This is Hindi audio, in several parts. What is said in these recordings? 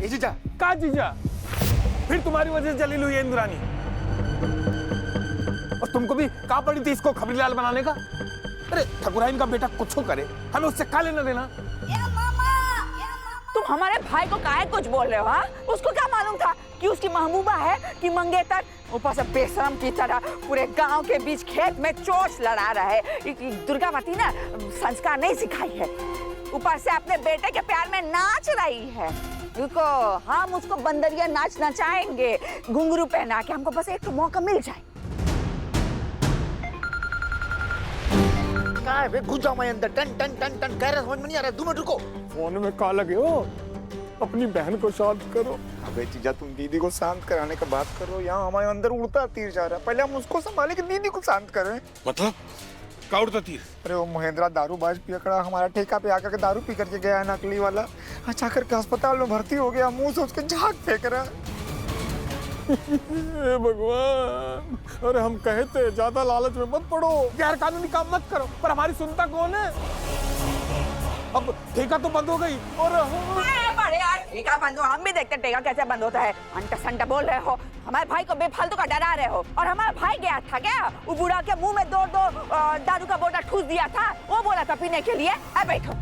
ए जीजा, का जीजा? फिर तुम्हारी वजह से जली हुई है इंद्रानी। और तुमको भी कहा पड़ी थी इसको खबरीलाल बनाने का? अरे ठकुराइन का बेटा कुछ करे, हमें उससे क्या लेना देना? तुम हमारे भाई को काहे कुछ बोल रहे हो? हाँ, उसको क्या मालूम था कि उसकी महबूबा है कि मंगेतर? ऊपर से बेशरम की तरह पूरे गांव के बीच खेत में चोच लड़ा रहा है। दुर्गावती ना संस्कार नहीं सिखाई है, ऊपर से अपने बेटे के प्यार में नाच रही है। रुको, हम उसको बंदरिया नाच नचाएंगे घुंघरू पहना के, हमको बस एक तो मौका मिल जाए। कहाँ है बे? घुस जाओ मैं अंदर। टन टन टन टन कह रहा, समझ में नहीं आ रहा। 2 मिनट रुको। फोन में कहा लगे हो? अपनी बहन को शांत करो। अबे जीजा, तुम दीदी को शांत कराने का बात करो। यहाँ हमारे अंदर उड़ता तीर जा रहा है। पहले हम उसको संभाले कि दीदी को शांत करें। मतलब का उड़ता तीर? अरे वो महेंद्रा दारूबाज पियकड़ा हमारा ठेका पे आकर के दारू पी करके गया है, नकली वाला। अच्छा करके अस्पताल में भर्ती हो गया, मुंह से उसके झाग फेंक रहा है। भगवान, अरे हम कहते ज्यादा लालच में मत पड़ो, गैर कानूनी काम मत करो, पर हमारी सुनता कौन है? अब ठेका तो बंद हो गई और बड़े यार, ठेका बंद हो, हम भी देखते ठेका कैसे बंद होता है। अंटा संटा बोल रहे हो, हमारे भाई को बेफालतू का डरा रहे हो। और हमारा भाई गया था क्या? वो बूढ़ा के मुंह में दो दारू का बोतल ठूस दिया था, वो बोला था पीने के लिए। अब बैठो,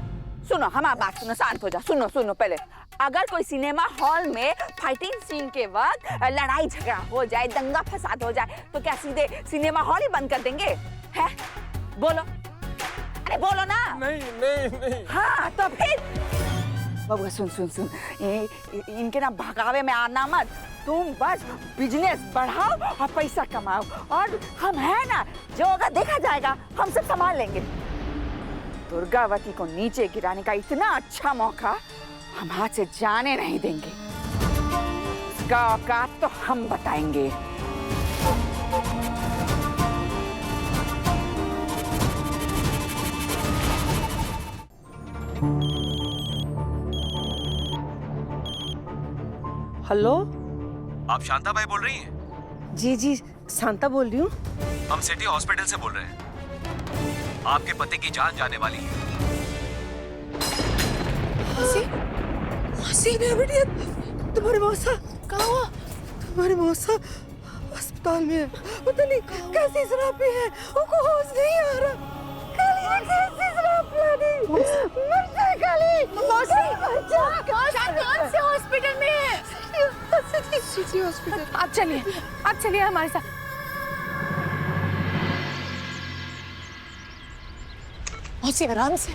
सुनो हमारी बात सुनो, शांत हो जा। सुनो पहले, अगर कोई सिनेमा हॉल में फाइटिंग सीन के वक्त लड़ाई झगड़ा हो जाए, दंगा फसाद हो जाए, तो क्या सीधे सिनेमा हॉल ही बंद कर देंगे? है? बोलो, अरे बोलो ना। नहीं। हाँ तो फिर बबुआ सुन, इनके ना भगावे में आना मत। तुम बस बिजनेस बढ़ाओ और पैसा कमाओ, और हम है ना, जो होगा देखा जाएगा, हम सब संभाल लेंगे। दुर्गावती को नीचे गिराने का इतना अच्छा मौका हम हाथ से जाने नहीं देंगे। इसका औकात तो हम बताएंगे। हेलो, आप शांता बाई बोल रही हैं? जी शांता बोल रही हूँ। हम सिटी हॉस्पिटल से बोल रहे हैं। आपके पति की जान जाने वाली है। मासी बेटी, तुम्हारी मौसा कहाँ हुआ? तुम्हारी मौसा अस्पताल में है, पता नहीं कैसी शराब पी है, उनको होश नहीं आ रहा। काली कैसी शराब पिला दी, मर जाए काली। मौसी कौन से हॉस्पिटल में है? City hospital. आप चलिए हमारे साथ। मौसी आराम से।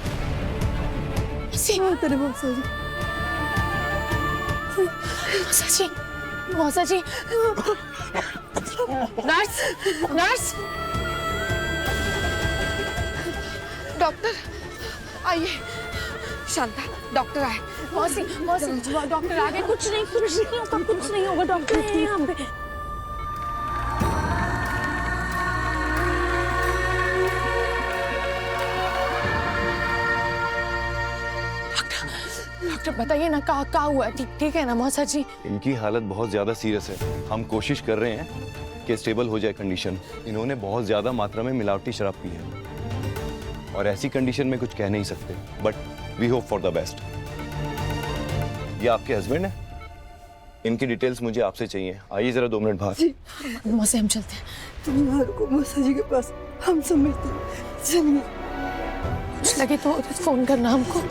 तेरे मौसा जी। नर्स डॉक्टर आइए। शांता, डॉक्टर आए। मौसी डॉक्टर आ गए। कुछ नहीं होगा, डॉक्टर है यहाँ पे। डॉक्टर बताइए ना, क्या हुआ? ठीक है ना मौसा जी? इनकी हालत बहुत ज्यादा सीरियस है। हम कोशिश कर रहे हैं कि स्टेबल हो जाए कंडीशन। इन्होंने बहुत ज्यादा मात्रा में मिलावटी शराब पी है और ऐसी कंडीशन में कुछ कह नहीं सकते, but we hope for the best. ये आपके हस्बैंड है? इनकी डिटेल्स मुझे आपसे चाहिए। आइए जरा 2 मिनट बाहर। मौसा हम चलते हैं। तुम्हारे को मौसा जी के पास हम समझते हैं। चलिए, कुछ लगे तो फोन करना हमको।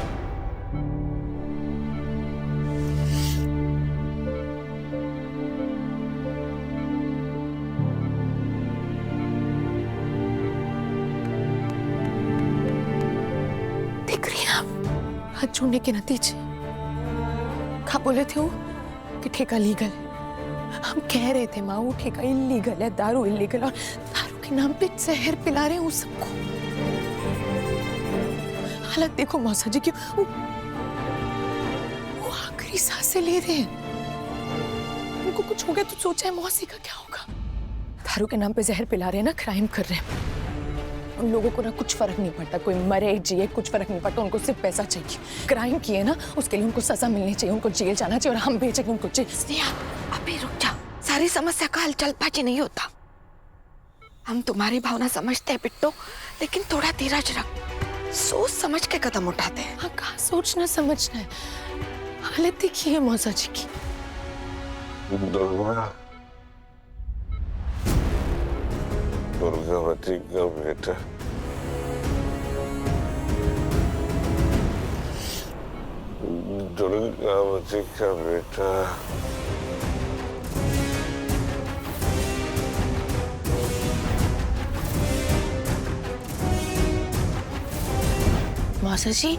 हाथ जोड़ने के नतीजे क्या बोले थे वो कि ठेका लीगल। हम कह रहे थे माँ, वो ठेका इलीगल है, दारू इलीगल, और दारू के नाम पे जहर पिला रहे हैं उस सबको। हालत देखो मौसा जी की, वो आखिरी सांसें ले रहे हैं। उनको कुछ हो गया तो सोचा है मौसी का क्या होगा। दारू के नाम पे जहर पिला रहे हैं ना, क्राइम कर रहे हैं। उन लोगों को ना कुछ फर्क नहीं पड़ता, कोई मरे जिए कुछ फर्क नहीं पड़ता, उनको सिर्फ पैसा चाहिए। क्राइम किए ना, उसके लिए उनको सजा मिलनी चाहिए, उनको जेल जाना चाहिए, और हम भेजेंगे उनको जेल। अभी रुक जा, सारी समस्या का हल जल्दबाजी नहीं होता। हम तुम्हारी भावना समझते हैं बिट्टू, लेकिन थोड़ा धीरज रख, सोच समझ के कदम उठाते हैं। हाँ, कहाँ सोचना समझना है। गलती की है मौसा जी की। दुर्गावती का बेटा दुर्गावती का बेटा मौसा जी,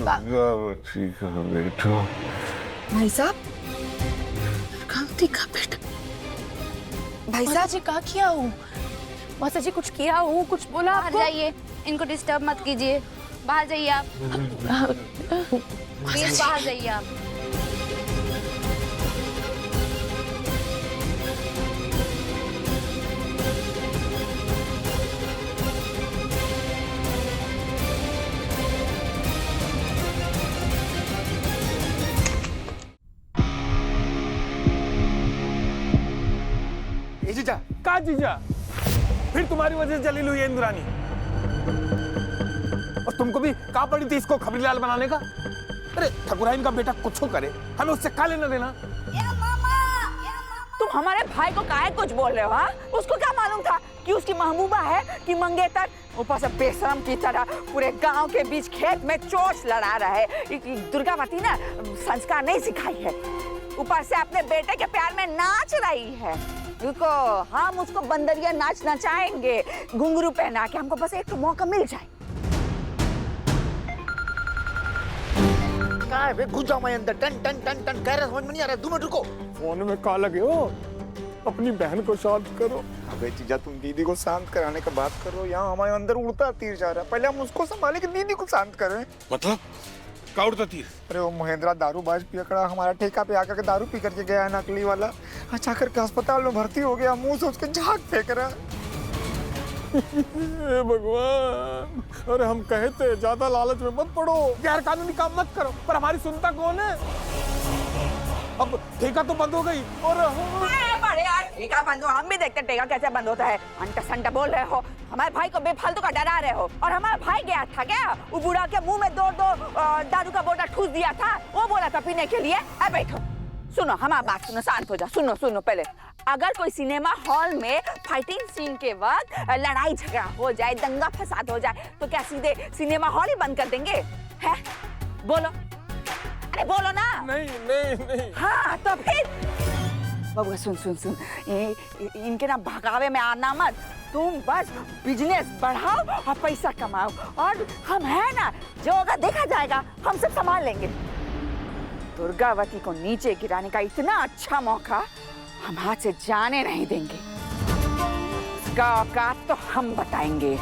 दुर्गावती का बेटा भाई साहब, दुर्गावती का बेटा। भाई साहब जी, क्या किया हूँ? मौसा जी, कुछ किया हूँ? कुछ बोला बाहर आपको? जाइए, इनको डिस्टर्ब मत कीजिए। बाहर जाइए आप, प्लीज बाहर जाइए आप। जीजा का जीजा, फिर तुम्हारी वजह से जलील हुई है इंद्रानी। और तुमको भी का पड़ी थी इसको खबरीलाल बनाने का? अरे ठकुराइन का बेटा कुछ करे, हमें उससे का लेना देना? तुम हमारे भाई को काहे कुछ बोल रहे हो? हाँ, उसको क्या मालूम था कि उसकी महबूबा है कि मंगेतर? ऊपर से बेशरम की तरह पूरे गांव के बीच खेत में चोच लड़ा रहा है। दुर्गावती ना संस्कार नहीं सिखाई है, ऊपर से अपने बेटे के प्यार में नाच रही है। रुको, हम उसको बंदरिया नाच नचाएंगे घुंघरू पहना के, हमको बस एक मौका मिल जाए। कहाँ है बे? घुस जाओ मैं अंदर। टन टन टन टन कह रहा, समझ में नहीं आ रहा। 2 मिनट रुको। फोन में का लगे हो? अपनी बहन को शांत करो। अबे जीजा, तुम दीदी को शांत कराने का बात करो, यहाँ हमारे अंदर उड़ता तीर जा रहा है। पहले हम उसको संभाले कि दीदी को शांत करें। मतलब का उड़ता तीर? अरे वो महेंद्रा दारूबाज पियकड़ा हमारा ठेका पे आकर के दारू पी करके गया है, नकली वाला। अच्छा करके अस्पताल में भर्ती हो गया, मुंह से उसके झाग फेंक रहा। हे भगवान, अरे हम कहते ज्यादा लालच में मत पड़ो, गैर कानूनी काम मत करो, पर हमारी सुनता कौन है? अब ठेका तो बंद हो गई और बड़े यार, ठेका बंद हो, हम भी देखते ठेका कैसे बंद होता है। अंटा संटा बोल रहे हो, हमारे भाई को बेफालतू का डरा रहे हो। और हमारा भाई गया था क्या? वो बूढ़ा के मुंह में दो दारू का बोतल ठूस दिया था, वो बोला था पीने के लिए। अब बैठो, सुनो हमारी बात सुनो, शांत हो जा। सुनो पहले, अगर कोई सिनेमा हॉल में फाइटिंग सीन के वक्त लड़ाई झगड़ा हो जाए, दंगा फसाद हो जाए, तो क्या सीधे सिनेमा हॉल ही बंद कर देंगे? है? बोलो, अरे बोलो ना। नहीं। हाँ तो फिर बबुआ सुन, इनके ना भगावे में आना मत। तुम बस बिजनेस बढ़ाओ और पैसा कमाओ, और हम है ना, जो होगा देखा जाएगा, हम सब संभाल लेंगे। दुर्गावती को नीचे गिराने का इतना अच्छा मौका हम हाथ से जाने नहीं देंगे। उसका औकात तो हम बताएंगे।